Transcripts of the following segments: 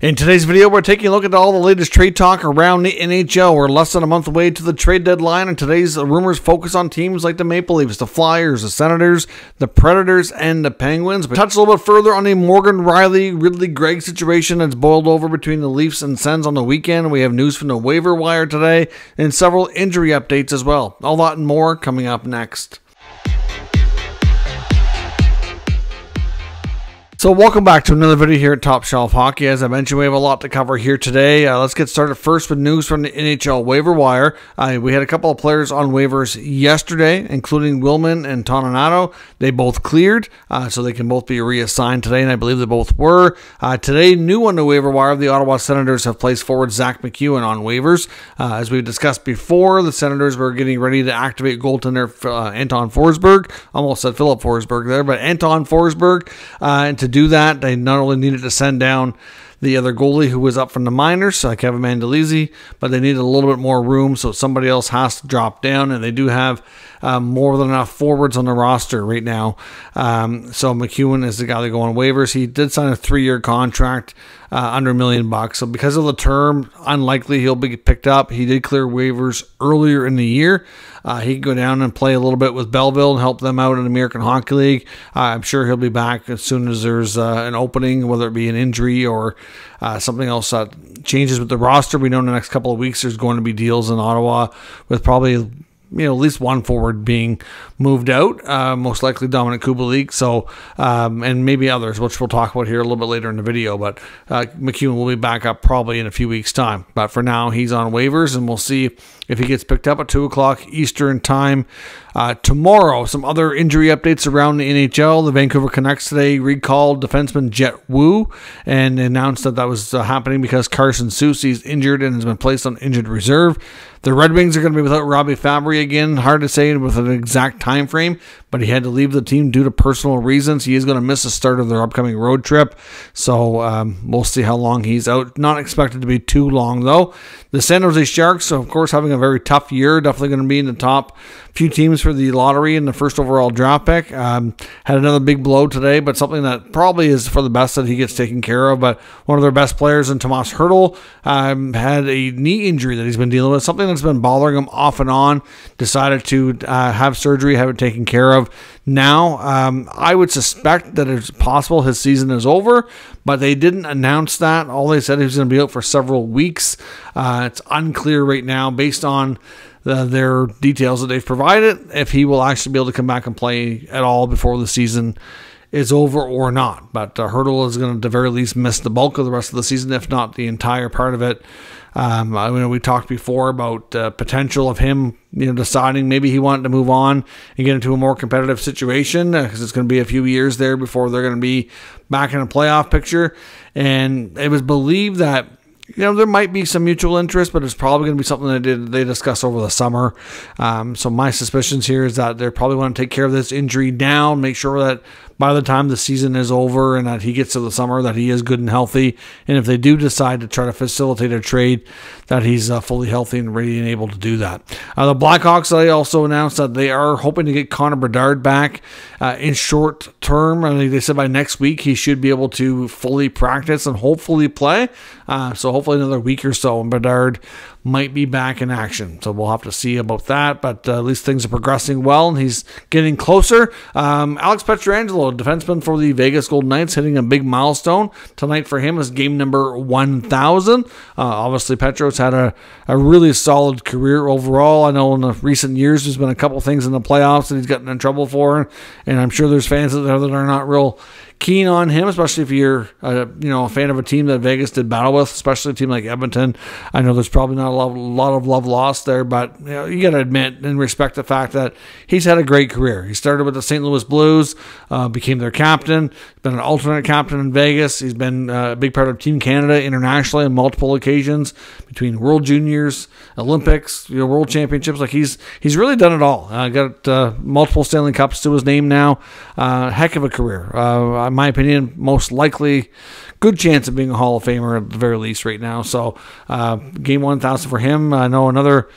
In today's video, we're taking a look at all the latest trade talk around the NHL. We're less than a month away to the trade deadline, and today's rumors focus on teams like the Maple Leafs, the Flyers, the Senators, the Predators, and the Penguins. We touch a little bit further on the Morgan Rielly Grieg situation that's boiled over between the Leafs and Sens on the weekend. We have news from the waiver wire today, and several injury updates as well. All that and more coming up next. So welcome back to another video here at Top Shelf Hockey. As I mentioned, we have a lot to cover here today. Let's get started first with news from the NHL waiver wire. We had a couple of players on waivers yesterday, including Willman and Toninato. They both cleared, so they can both be reassigned today, and I believe they both were. Today, new on the waiver wire, the Ottawa Senators have placed forward Zach MacEwen on waivers. As we've discussed before, the Senators were getting ready to activate goaltender Anton Forsberg. Almost said Philip Forsberg there, but Anton Forsberg. And to do that, they not only needed to send down the other goalie who was up from the minors, Kevin Mandolese, but they needed a little bit more room, so somebody else has to drop down, and they do have more than enough forwards on the roster right now. So MacEwen is the guy that go on waivers. He did sign a 3-year contract under $1 million. So because of the term, unlikely he'll be picked up. He did clear waivers earlier in the year. He can go down and play a little bit with Belleville and help them out in the American Hockey League. I'm sure he'll be back as soon as there's an opening, whether it be an injury or something else that changes with the roster. We know in the next couple of weeks there's going to be deals in Ottawa with probably at least one forward being moved out, most likely Dominic Kubalik, so and maybe others, which we'll talk about here a little bit later in the video. But MacEwen will be back up probably in a few weeks' time. But for now, he's on waivers, and we'll see if he gets picked up at 2 o'clock Eastern time tomorrow. Some other injury updates around the NHL. The Vancouver Canucks today recalled defenseman Jet Wu and announced that that was happening because Carson Soucy's injured and has been placed on injured reserve. The Red Wings are going to be without Robbie Fabry again. Hard to say with an exact time frame, but he had to leave the team due to personal reasons. He is going to miss the start of their upcoming road trip, so we'll see how long he's out. Not expected to be too long, though. The San Jose Sharks, of course, having a very tough year. Definitely going to be in the top few teams for the lottery and the first overall draft pick. Had another big blow today, but something that probably is for the best that he gets taken care of. But one of their best players in Tomas Hertl had a knee injury that he's been dealing with, something that's been bothering him off and on. Decided to have surgery, have it taken care of. Now, I would suspect that it's possible his season is over, but they didn't announce that. All they said he was going to be out for several weeks. It's unclear right now, based on their details that they've provided, if he will actually be able to come back and play at all before the season is over or not. But Hertl is going to, at the very least, miss the bulk of the rest of the season, if not the entire part of it. We talked before about potential of him, deciding maybe he wanted to move on and get into a more competitive situation, because it's going to be a few years there before they're going to be back in a playoff picture. And it was believed that there might be some mutual interest, but it's probably going to be something that they discuss over the summer. So my suspicions here is that they probably want to take care of this injury now, make sure that by the time the season is over and that he gets to the summer, that he is good and healthy. And if they do decide to try to facilitate a trade, that he's fully healthy and ready and able to do that. The Blackhawks, they also announced that they are hoping to get Connor Bedard back in short term. I think they said by next week he should be able to fully practice and hopefully play. So hopefully another week or so, and Bedard might be back in action. So we'll have to see about that, but at least things are progressing well, and he's getting closer. Alex Pietrangelo, defenseman for the Vegas Golden Knights, hitting a big milestone. Tonight for him is game number 1,000. Obviously, Petro's had a really solid career overall. I know in the recent years there's been a couple things in the playoffs that he's gotten in trouble for, and I'm sure there's fans out there that are not real keen on him, especially if you're a fan of a team that Vegas did battle with, especially a team like Edmonton. I know there's probably not a lot of love lost there, but you got to admit and respect the fact that he's had a great career. He started with the St. Louis Blues, became their captain, been an alternate captain in Vegas. He's been a big part of Team Canada internationally on multiple occasions, between World Juniors, Olympics, World Championships. Like he's really done it all. Got multiple Stanley Cups to his name now. Heck of a career. In my opinion, most likely good chance of being a Hall of Famer at the very least right now. So game 1,000 for him. I know another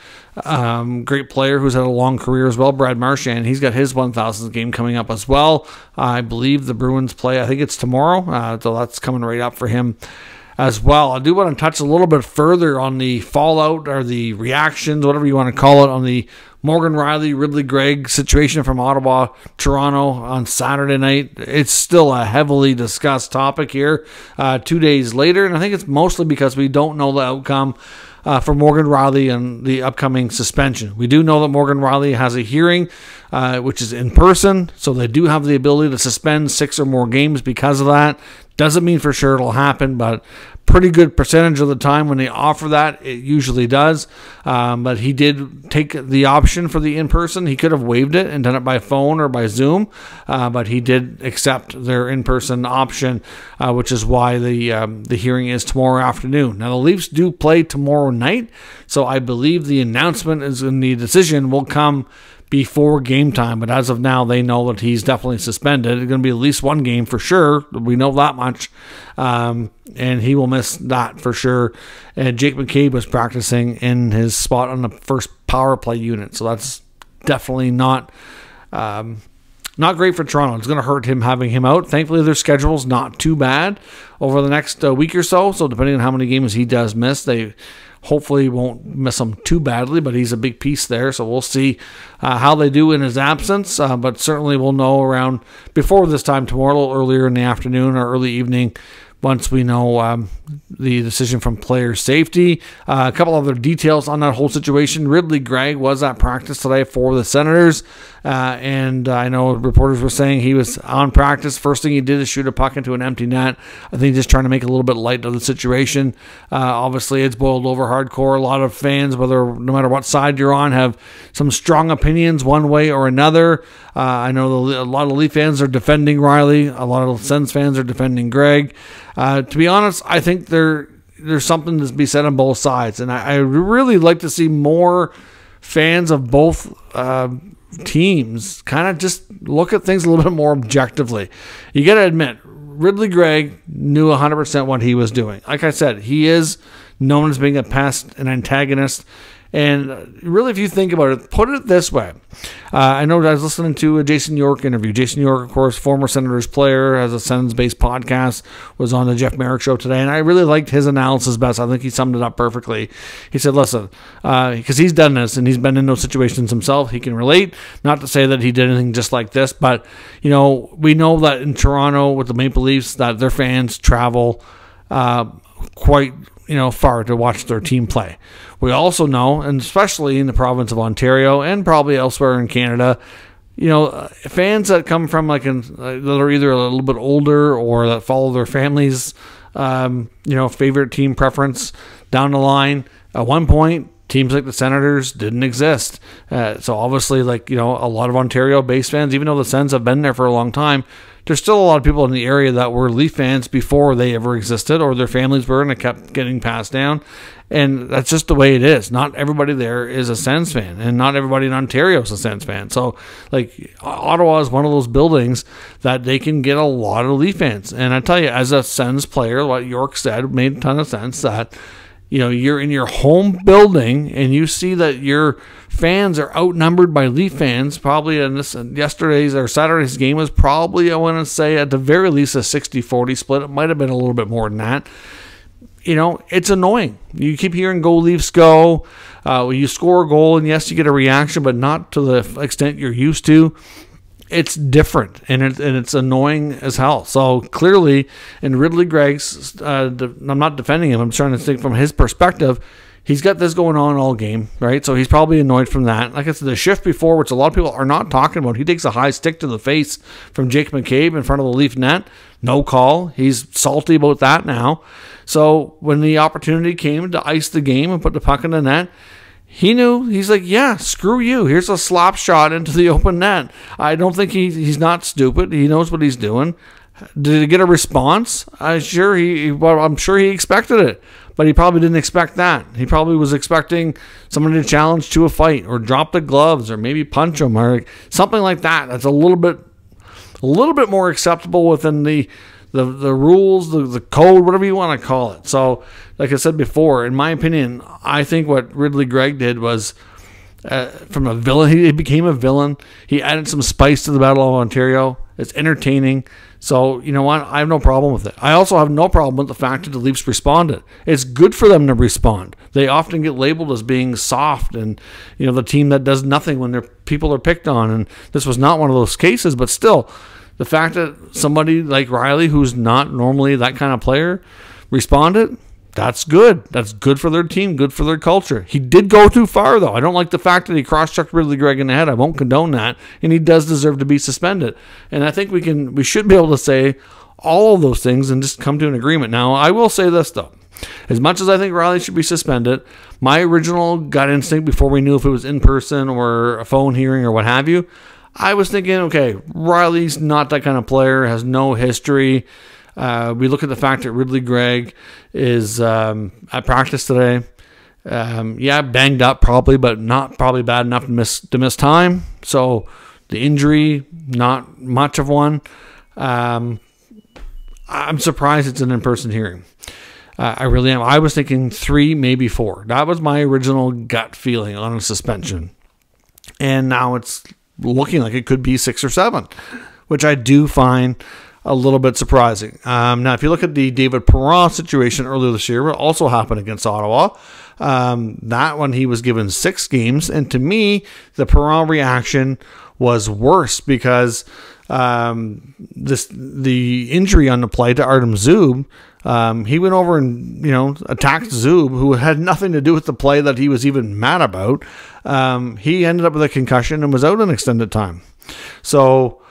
great player who's had a long career as well, Brad Marchand. He's got his 1,000th game coming up as well. I believe the Bruins play, I think it's tomorrow, so that's coming right up for him as well. I do want to touch a little bit further on the fallout or the reactions, whatever you want to call it, on the Morgan Rielly, Ridley Grieg situation from Ottawa, Toronto on Saturday night. It's still a heavily discussed topic here 2 days later, and I think it's mostly because we don't know the outcome for Morgan Rielly and the upcoming suspension. We do know that Morgan Rielly has a hearing, which is in person, so they do have the ability to suspend 6 or more games because of that. Doesn't mean for sure it'll happen, but pretty good percentage of the time when they offer that, it usually does. But he did take the option for the in-person. He could have waived it and done it by phone or by Zoom, but he did accept their in-person option, which is why the hearing is tomorrow afternoon. Now, the Leafs do play tomorrow night, so I believe the announcement is in the decision will come before game time, but as of now, they know that he's definitely suspended. It's going to be at least one game for sure. We know that much, and he will miss that for sure. And Jake McCabe was practicing in his spot on the first power play unit, so that's definitely not great for Toronto. It's going to hurt him having him out. Thankfully, their schedule's not too bad over the next week or so. So depending on how many games he does miss, they hopefully won't miss him too badly, but he's a big piece there, so we'll see how they do in his absence, but certainly we'll know around before this time tomorrow, a little earlier in the afternoon or early evening, once we know the decision from player safety. A couple other details on that whole situation. Ridley Grieg was at practice today for the Senators, and I know reporters were saying he was on practice. First thing he did is shoot a puck into an empty net. I think just trying to make a little bit light of the situation. Obviously, it's boiled over hardcore. A lot of fans, no matter what side you're on, have some strong opinions one way or another. I know a lot of Leaf fans are defending Rielly. A lot of Sens fans are defending Grieg. To be honest, I think there's something to be said on both sides, and I really like to see more fans of both teams kind of just look at things a little bit more objectively. You got to admit, Ridley Grieg knew 100% what he was doing. Like I said, he is known as being a pest, an antagonist. And really, if you think about it, put it this way. I know I was listening to a Jason York interview. Jason York, of course, former Senators player, has a Sens-based podcast, was on the Jeff Merrick show today, and I really liked his analysis best. I think he summed it up perfectly. He said, listen, because he's done this, and he's been in those situations himself, he can relate. Not to say that he did anything just like this, but, we know that in Toronto with the Maple Leafs, that their fans travel quite far to watch their team play. We also know, and especially in the province of Ontario and probably elsewhere in Canada, fans that come from that are either a little bit older or that follow their families' favorite team preference down the line. At one point, teams like the Senators didn't exist. So obviously, a lot of Ontario-based fans, even though the Sens have been there for a long time, there's still a lot of people in the area that were Leaf fans before they ever existed, or their families were, and it kept getting passed down. And that's just the way it is. Not everybody there is a Sens fan, and not everybody in Ontario is a Sens fan. So, Ottawa is one of those buildings that they can get a lot of Leaf fans. And I tell you, as a Sens player, what York said made a ton of sense, that you're in your home building and you see that your fans are outnumbered by Leaf fans. Probably in yesterday's or Saturday's game was probably, I want to say, at the very least a 60-40 split. It might have been a little bit more than that. It's annoying. You keep hearing "Go Leafs, go." You score a goal, and yes, you get a reaction, but not to the extent you're used to. It's different, and it's annoying as hell. So clearly, in Ridley Grieg's, I'm not defending him. I'm trying to think from his perspective. He's got this going on all game, right? So he's probably annoyed from that. Like I said, the shift before, which a lot of people are not talking about, he takes a high stick to the face from Jake McCabe in front of the Leaf net. No call. He's salty about that now. So when the opportunity came to ice the game and put the puck in the net, he knew. He's like, yeah, screw you. Here's a slap shot into the open net. I don't think he's not stupid. He knows what he's doing. Did he get a response? I'm sure he expected it, but he probably didn't expect that. He probably was expecting somebody to challenge to a fight or drop the gloves or maybe punch him or something like that. That's a little bit more acceptable within the rules, the code, whatever you want to call it. So, like I said before, in my opinion, I think what Ridley Grieg did was from a villain. He became a villain. He added some spice to the Battle of Ontario. It's entertaining. So, you know what? I have no problem with it. I also have no problem with the fact that the Leafs responded. It's good for them to respond. They often get labeled as being soft and, the team that does nothing when their people are picked on. And this was not one of those cases, but still, the fact that somebody like Rielly, who's not normally that kind of player, responded, that's good. That's good for their team, good for their culture. He did go too far, though. I don't like the fact that he cross-checked Ridley Greig in the head. I won't condone that, and he does deserve to be suspended. And I think we should be able to say all of those things and just come to an agreement. Now, I will say this, though. As much as I think Rielly should be suspended, my original gut instinct before we knew if it was in person or a phone hearing or what have you, I was thinking, okay, Rielly's not that kind of player, has no history. We look at the fact that Ridley Greig is at practice today. Banged up probably, but not probably bad enough to miss time. So the injury, not much of one. I'm surprised it's an in-person hearing. I really am. I was thinking 3, maybe 4. That was my original gut feeling on a suspension. And now it's looking like it could be 6 or 7, which I do find a little bit surprising. Now, if you look at the David Perron situation earlier this year, it also happened against Ottawa. That one, he was given 6 games. And to me, the Perron reaction was worse because the injury on the play to Artem Zub, he went over and, attacked Zub, who had nothing to do with the play that he was even mad about. He ended up with a concussion and was out an extended time. So,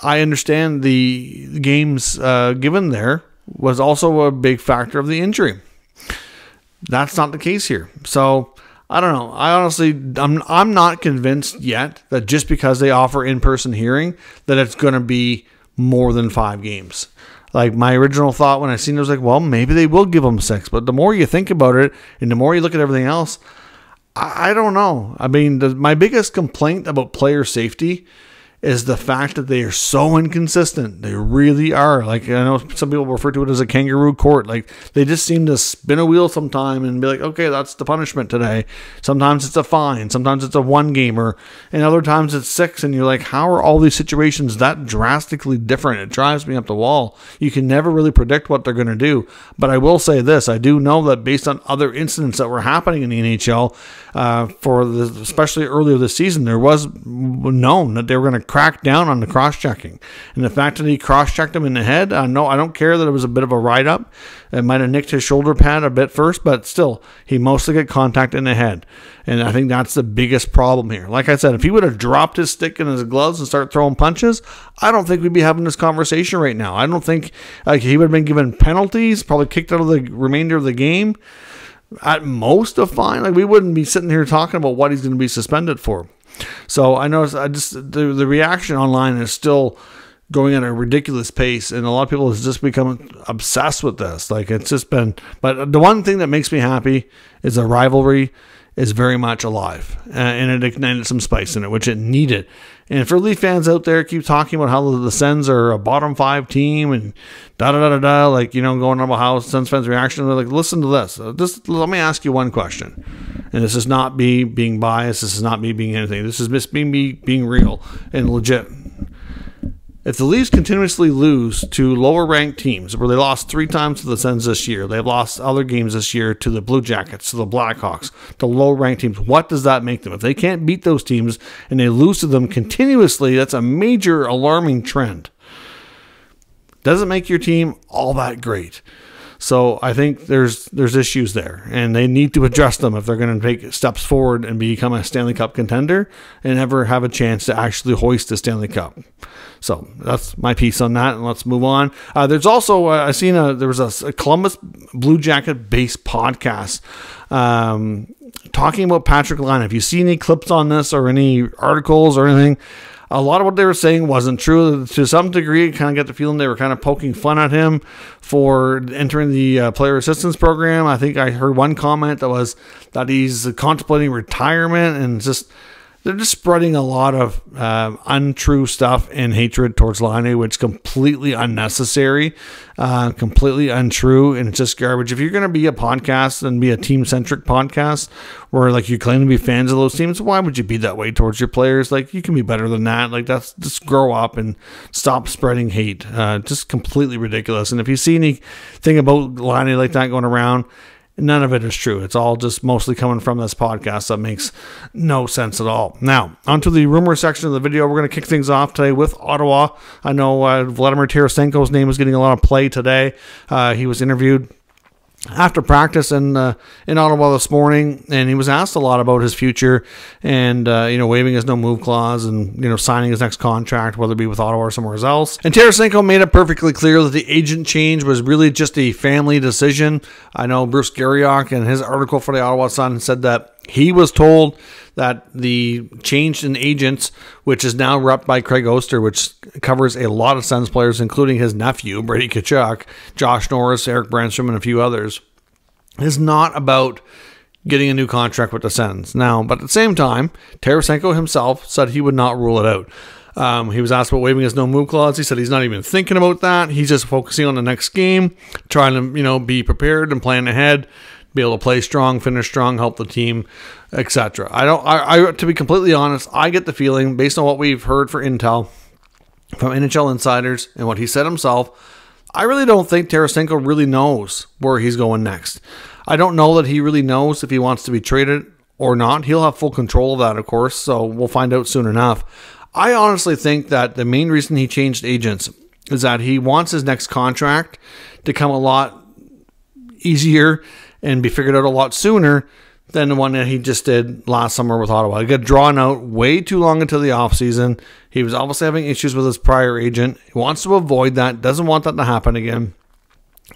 I understand the games given there was also a big factor of the injury. That's not the case here. So I don't know. I honestly, I'm not convinced yet that just because they offer in-person hearing that it's going to be more than 5 games. Like my original thought when I seen it was like, well, maybe they will give them 6. But the more you think about it and the more you look at everything else, I don't know. I mean, my biggest complaint about player safety is the fact that they are so inconsistent. They really are. Like, I know some people refer to it as a kangaroo court. Like, they just seem to spin a wheel sometime and be like, okay, that's the punishment today. Sometimes it's a fine. Sometimes it's a 1-gamer. And other times it's 6. And you're like, how are all these situations that drastically different? It drives me up the wall. You can never really predict what they're going to do. But I will say this. I do know that based on other incidents that were happening in the NHL, especially earlier this season, there was known that they were going to crack down on the cross-checking. And the fact that he cross-checked him in the head, I don't care that it was a bit of a ride-up. It might have nicked his shoulder pad a bit first, but still, he mostly got contact in the head. And I think that's the biggest problem here. Like I said, if he would have dropped his stick in his gloves and started throwing punches, I don't think we'd be having this conversation right now. I don't think he would have been given penalties, probably kicked out of the remainder of the game. At most, a fine. Like, we wouldn't be sitting here talking about what he's going to be suspended for. So I noticed the reaction online is still going at a ridiculous pace, and a lot of people have just become obsessed with this. Like, it's just been. But the one thing that makes me happy is the rivalry is very much alive, and it ignited some spice in it, which it needed. And for Leaf fans out there, keep talking about how the Sens are a bottom 5 team and da-da-da-da-da, like, going on about how Sens fans' reaction. They're like, listen to this. Let me ask you one question. And this is not me being biased. This is not me being anything. This is me being real and legit. If the Leafs continuously lose to lower-ranked teams, where they lost 3 times to the Sens this year, they've lost other games this year to the Blue Jackets, to the Blackhawks, to low-ranked teams, what does that make them? If they can't beat those teams and they lose to them continuously, that's a major alarming trend. Doesn't make your team all that great. So I think there's issues there, and they need to address them if they're going to take steps forward and become a Stanley Cup contender and ever have a chance to actually hoist the Stanley Cup. So that's my piece on that, and let's move on. There's also I seen there was a Columbus Blue Jacket based podcast talking about Patrik Laine. If you see any clips on this or any articles or anything, a lot of what they were saying wasn't true. To some degree, I kind of get the feeling they were kind of poking fun at him for entering the player assistance program. I think I heard one comment that was that he's contemplating retirement, and just they're just spreading a lot of untrue stuff and hatred towards Laine, which is completely unnecessary, completely untrue, and it's just garbage. If you're going to be a podcast and be a team-centric podcast where like you claim to be fans of those teams, why would you be that way towards your players? Like, you can be better than that. Like, that's just grow up and stop spreading hate. Just completely ridiculous. And if you see anything about Laine like that going around, none of it is true. It's all just mostly coming from this podcast that makes no sense at all. Now, onto the rumor section of the video. We're going to kick things off today with Ottawa. I know Vladimir Tarasenko's name is getting a lot of play today. He was interviewed after practice in Ottawa this morning, and he was asked a lot about his future and waiving his no-move clause and signing his next contract, whether it be with Ottawa or somewhere else. And Tarasenko made it perfectly clear that the agent change was really just a family decision. I know Bruce Garriock in his article for the Ottawa Sun said that he was told that the change in agents, which is now rep by Craig Oster, which covers a lot of Sens players, including his nephew, Brady Tkachuk, Josh Norris, Eric Brandstrom, and a few others, is not about getting a new contract with the Sens. Now, but at the same time, Tarasenko himself said he would not rule it out. He was asked about waiving his no-move clause. He said he's not even thinking about that. He's just focusing on the next game, trying to be prepared and plan ahead, be able to play strong, finish strong, help the team, etc. I to be completely honest, I get the feeling, based on what we've heard for intel from NHL insiders and what he said himself, I really don't think Tarasenko really knows where he's going next. I don't know that he really knows if he wants to be traded or not. He'll have full control of that, of course, so we'll find out soon enough. I honestly think that the main reason he changed agents is that he wants his next contract to come a lot easier and be figured out a lot sooner than the one that he just did last summer with Ottawa. It got drawn out way too long into the offseason. He was obviously having issues with his prior agent. He wants to avoid that, doesn't want that to happen again.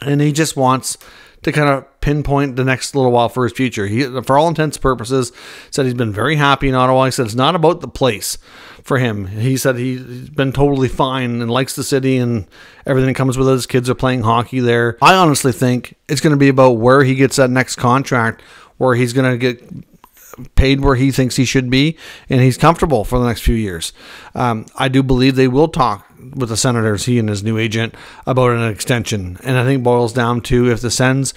And he just wants to kind of pinpoint the next little while for his future. He, for all intents and purposes, said he's been very happy in Ottawa. He said it's not about the place for him. He said he's been totally fine and likes the city and everything that comes with it. His kids are playing hockey there. I honestly think it's going to be about where he gets that next contract, where he's going to get paid where he thinks he should be, and he's comfortable for the next few years. I do believe they will talk with the Senators, he and his new agent, about an extension. And I think it boils down to if the Sens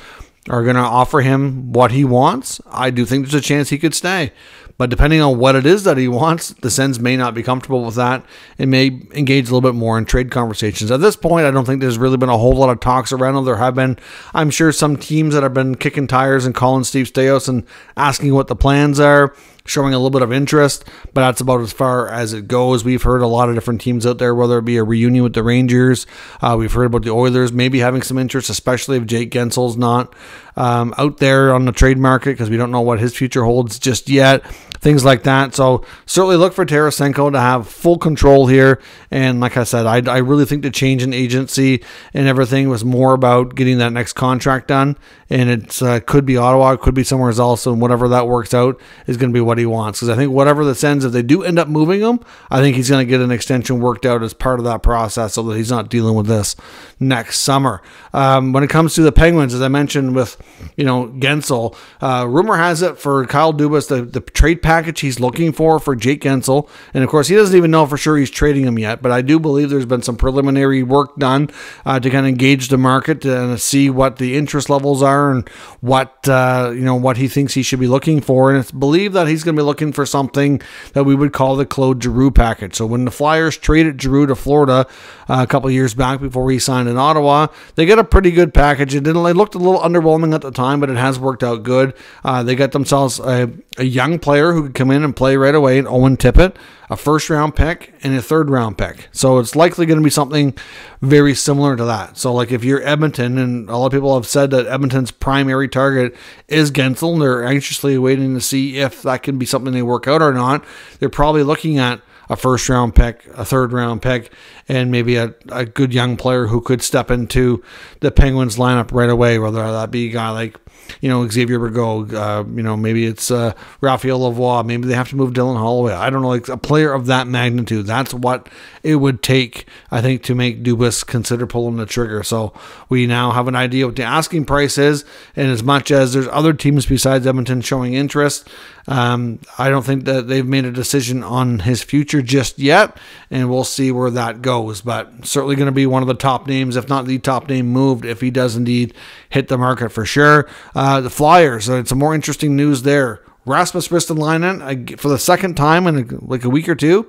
are going to offer him what he wants, I do think there's a chance he could stay. But depending on what it is that he wants, the Sens may not be comfortable with that and may engage a little bit more in trade conversations. At this point, I don't think there's really been a whole lot of talks around it. There have been, I'm sure, some teams that have been kicking tires and calling Steve Staios and asking what the plans are, showing a little bit of interest, but that's about as far as it goes. We've heard a lot of different teams out there, whether it be a reunion with the Rangers. We've heard about the Oilers maybe having some interest, especially if Jake Gensel's not out there on the trade market, because we don't know what his future holds just yet. Things like that. So certainly look for Tarasenko to have full control here. And like I said, I really think the change in agency and everything was more about getting that next contract done. And it could be Ottawa, it could be somewhere else, and whatever that works out is going to be what he wants. Because I think whatever the Sens, if they do end up moving him, I think he's going to get an extension worked out as part of that process so that he's not dealing with this next summer. When it comes to the Penguins, as I mentioned with Guentzel, rumor has it for Kyle Dubas, the trade package he's looking for Jake Guentzel, and of course he doesn't even know for sure he's trading him yet, but I do believe there's been some preliminary work done to kind of gauge the market and see what the interest levels are and what what he thinks he should be looking for. And it's believed that he's going to be looking for something that we would call the Claude Giroux package. So when the Flyers traded Giroux to Florida a couple of years back before he signed in Ottawa, they got a pretty good package. It looked a little underwhelming at the time, but it has worked out good. They got themselves a young player who could come in and play right away, Owen Tippett, a first-round pick, and a third-round pick. So it's likely going to be something very similar to that. So like if you're Edmonton, and a lot of people have said that Edmonton's primary target is Guentzel, and they're anxiously waiting to see if that can be something they work out or not, they're probably looking at a first-round pick, a third-round pick, and maybe a good young player who could step into the Penguins lineup right away, whether that be a guy like Xavier Bergaud, maybe it's Raphael Lavoie, maybe they have to move Dylan Holloway. I don't know, like a player of that magnitude. That's what it would take, I think, to make Dubas consider pulling the trigger. So we now have an idea what the asking price is, and as much as there's other teams besides Edmonton showing interest, I don't think that they've made a decision on his future just yet, and we'll see where that goes. But certainly going to be one of the top names, if not the top name moved, if he does indeed hit the market for sure. The Flyers, it's some more interesting news there. Rasmus Ristolainen, for the second time in like a week or two,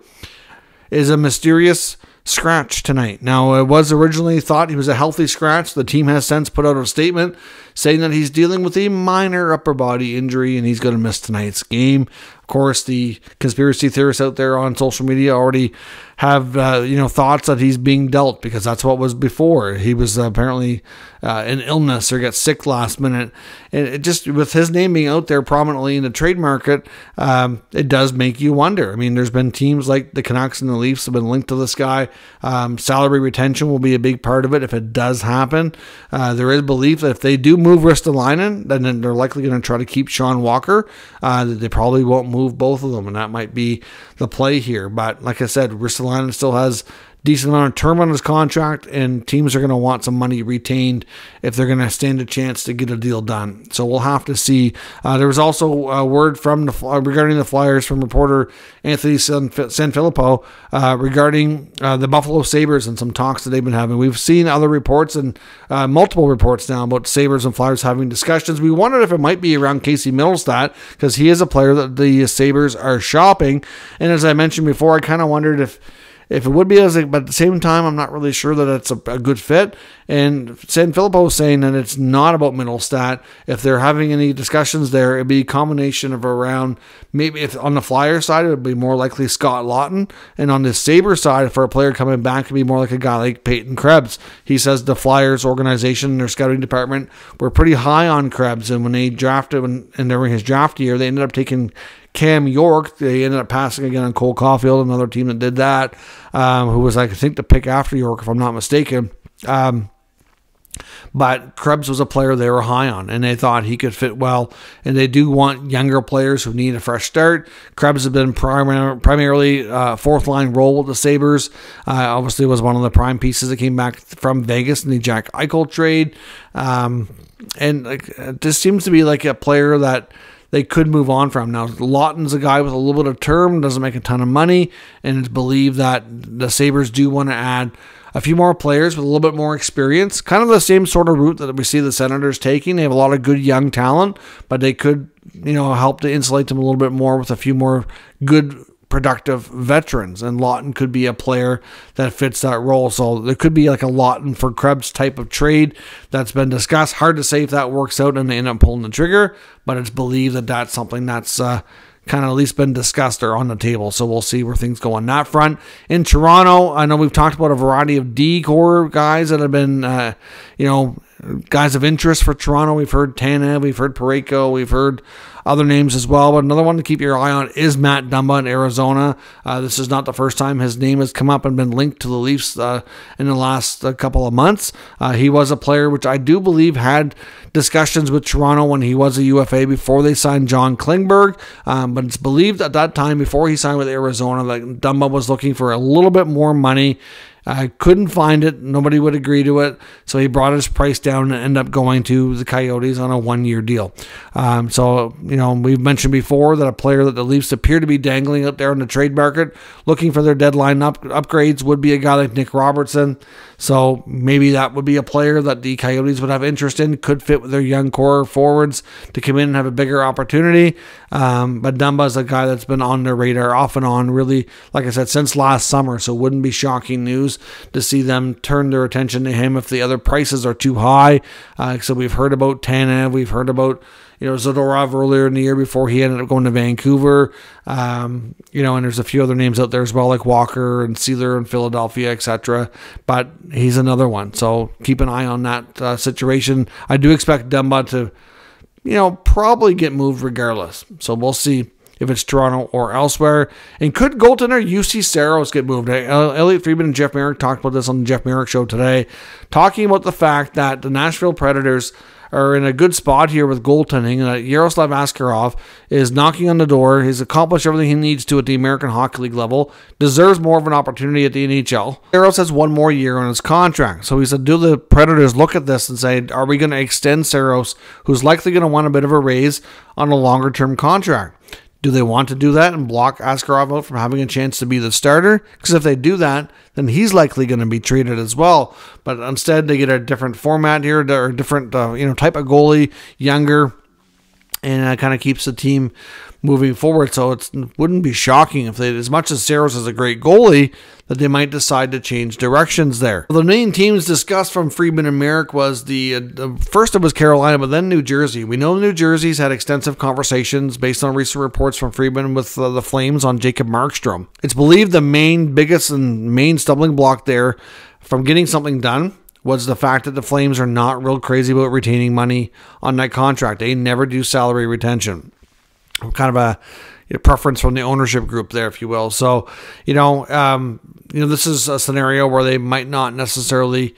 is a mysterious scratch tonight. Now, it was originally thought he was a healthy scratch. The team has since put out a statement saying that he's dealing with a minor upper body injury and he's going to miss tonight's game. Of course, the conspiracy theorists out there on social media already have thoughts that he's being dealt, because that's what was before. He was apparently an illness or got sick last minute. And it just, with his name being out there prominently in the trade market, it does make you wonder. I mean, there's been teams like the Canucks and the Leafs have been linked to this guy. Salary retention will be a big part of it if it does happen. There is belief that if they do move Ristolainen, then they're likely going to try to keep Sean Walker. They probably won't move both of them, and that might be the play here. But like I said, Ristolainen still has decent amount of term on his contract, and teams are going to want some money retained if they're going to stand a chance to get a deal done. So we'll have to see. There was also a word from regarding the Flyers from reporter Anthony Sanfilippo regarding the Buffalo Sabres and some talks that they've been having. We've seen other reports and multiple reports now about Sabres and Flyers having discussions. We wondered if it might be around Casey Middlestat, because he is a player that the Sabres are shopping. And as I mentioned before, I kind of wondered if it would be, but at the same time, I'm not really sure that it's a good fit. And Sanfilippo is saying that it's not about Middlestat. If they're having any discussions there, it'd be a combination of around, maybe if on the Flyer side, it would be more likely Scott Laughton. And on the Sabre side, for a player coming back, it would be more like a guy like Peyton Krebs. He says the Flyers organization, their scouting department, were pretty high on Krebs. And when they drafted, and during his draft year, they ended up taking Cam York. They ended up passing again on Cole Caulfield, another team that did that, who was, I think, the pick after York, if I'm not mistaken. But Krebs was a player they were high on, and they thought he could fit well. And they do want younger players who need a fresh start. Krebs has been primarily fourth-line role with the Sabres. Obviously was one of the prime pieces that came back from Vegas in the Jack Eichel trade. And this seems to be like a player that they could move on from. Now, Lawton's a guy with a little bit of term, doesn't make a ton of money, and it's believed that the Sabres do want to add a few more players with a little bit more experience. Kind of the same sort of route that we see the Senators taking. They have a lot of good young talent, but they could, help to insulate them a little bit more with a few more good, productive veterans, and Laughton could be a player that fits that role. So there could be like a Laughton for Krebs type of trade that's been discussed. Hard to say if that works out and they end up pulling the trigger, but it's believed that that's something that's kind of at least been discussed or on the table. So we'll see where things go on that front. In Toronto, I know we've talked about a variety of D-core guys that have been, guys of interest for Toronto. We've heard Tanev, we've heard Parayko, we've heard other names as well. But another one to keep your eye on is Matt Dumba in Arizona. This is not the first time his name has come up and been linked to the Leafs in the last couple of months. He was a player which I do believe had discussions with Toronto when he was a UFA before they signed John Klingberg. But it's believed at that time, before he signed with Arizona, that Dumba was looking for a little bit more money. I couldn't find it. Nobody would agree to it. So he brought his price down and ended up going to the Coyotes on a one-year deal. We've mentioned before that a player that the Leafs appear to be dangling out there in the trade market, looking for their deadline upgrades, would be a guy like Nick Robertson. So maybe that would be a player that the Coyotes would have interest in, could fit with their young core forwards to come in and have a bigger opportunity. But Dumba is a guy that's been on their radar off and on, really, like I said, since last summer. So it wouldn't be shocking news to see them turn their attention to him if the other prices are too high. So we've heard about Tanev, we've heard about Zadorov earlier in the year before he ended up going to Vancouver. And there's a few other names out there as well, like Walker and Sealer in Philadelphia, etc. But he's another one. So keep an eye on that situation. I do expect Dumba to, probably get moved regardless. So we'll see if it's Toronto or elsewhere. And could goaltender UC Saros get moved? Elliotte Friedman and Jeff Marek talked about this on the Jeff Marek show today, talking about the fact that the Nashville Predators are in a good spot here with goaltending, and that Yaroslav Askarov is knocking on the door. He's accomplished everything he needs to at the American Hockey League level, deserves more of an opportunity at the NHL. Saros has one more year on his contract. So he said, do the Predators look at this and say, are we going to extend Saros, who's likely going to want a bit of a raise on a longer-term contract? Do they want to do that and block Askarov out from having a chance to be the starter? Because if they do that, then he's likely going to be traded as well. But instead, they get a different format here, or a different type of goalie, younger, and it kind of keeps the team moving forward. So it wouldn't be shocking if they, as much as Saros is a great goalie, that they might decide to change directions there. The main teams discussed from Friedman and Marek was first it was Carolina, but then New Jersey. We know New Jersey's had extensive conversations based on recent reports from Friedman with the Flames on Jacob Markstrom. It's believed the biggest and main stumbling block there from getting something done was the fact that the Flames are not real crazy about retaining money on that contract. They never do salary retention. Kind of a preference from the ownership group there, if you will. So, this is a scenario where they might not necessarily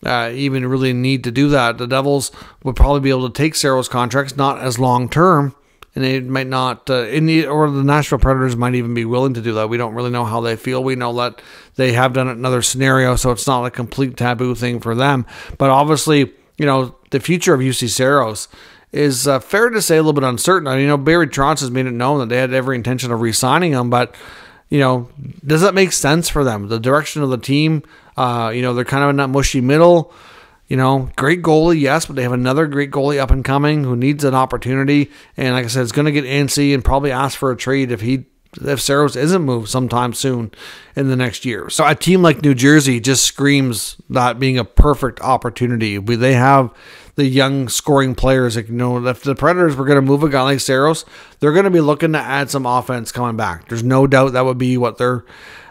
even really need to do that. The Devils would probably be able to take Saros contracts, not as long-term, and they might not, or the Nashville Predators might even be willing to do that. We don't really know how they feel. We know that they have done it in another scenario, so it's not a complete taboo thing for them. But obviously, the future of UC Saros is fair to say a little bit uncertain. Barry Trotz has made it known that they had every intention of re-signing him, but, does that make sense for them? The direction of the team, they're kind of in that mushy middle. Great goalie, yes, but they have another great goalie up and coming who needs an opportunity. And like I said, it's going to get antsy and probably ask for a trade if Saros isn't moved sometime soon in the next year. So a team like New Jersey just screams that being a perfect opportunity. They have the young scoring players. If the Predators were going to move a guy like Saros, they're going to be looking to add some offense coming back. There's no doubt that would be what their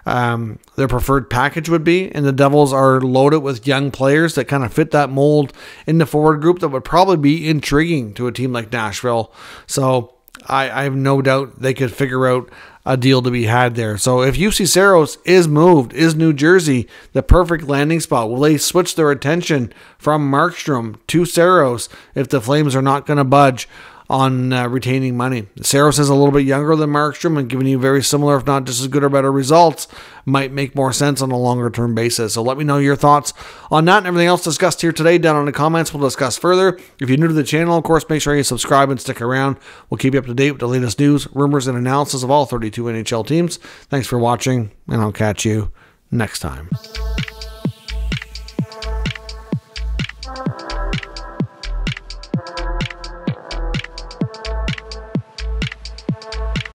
preferred package would be. And the Devils are loaded with young players that kind of fit that mold in the forward group that would probably be intriguing to a team like Nashville. So I have no doubt they could figure out a deal to be had there. So if UC Saros is moved, is New Jersey the perfect landing spot? Will they switch their attention from Markstrom to Saros if the Flames are not going to budge on retaining money? Saros is a little bit younger than Markstrom and giving you very similar, if not just as good or better results, might make more sense on a longer term basis. So let me know your thoughts on that and everything else discussed here today down in the comments. We'll discuss further. If you're new to the channel, of course, make sure you subscribe and stick around. We'll keep you up to date with the latest news, rumors, and analysis of all 32 NHL teams. Thanks for watching, and I'll catch you next time.